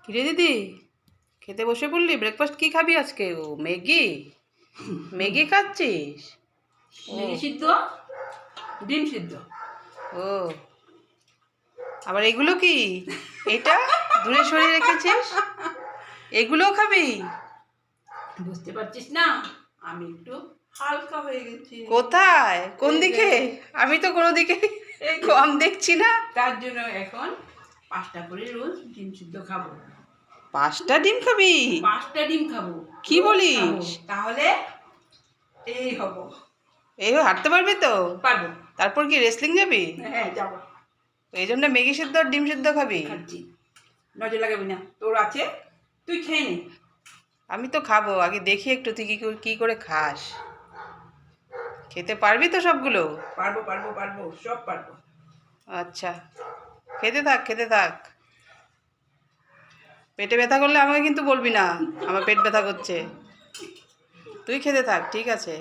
কিরে দিদি, খেতে বসে পড়লি? ব্রেকফাস্ট কি খাবি আজকে? ও ম্যাগি, ম্যাগি খাচ্ছিস? ম্যাগি সিদ্ধ, ডিম সিদ্ধ। ও আবার এগুলো কি? এটা দূরে সরিয়ে রেখেছিস, এগুলোও খাবি? বুঝতে পারছিস না, আমি একটু হালকা হয়ে গেছি। কোথায়, কোন দিকে? আমি তো কোনো দিকে কম দেখছি না। তার জন্য এখন 5টা করে রোজ ডিম সিদ্ধ খাবো। 5টা ডিম খাবি? 5টা ডিম খাবো। কি রোজ বলিস? খাবো। তাহলে এই হবো। এই হাঁটতে পারবি তো? পারবো। তারপর কি রেসলিং যাবি? হ্যাঁ, যাবো। এই জন্য ম্যাগি সিদ্ধ আর ডিম সিদ্ধ খাবি? খাচ্ছি, নজর লাগাবি না, তোর আছে, তুই খেয়ে নে। আমি তো খাবো, আগে দেখি একটু তুই কি করে খাস। খেতে পারবি তো সবগুলো? পারবো পারবো পারবো, সব পারবো। আচ্ছা, খেতে থাক খেতে থাক। পেটে ব্যথা করলে আমাকে কিন্তু বলবি না, আমার পেট ব্যথা করছে। তুই খেতে থাক, ঠিক আছে?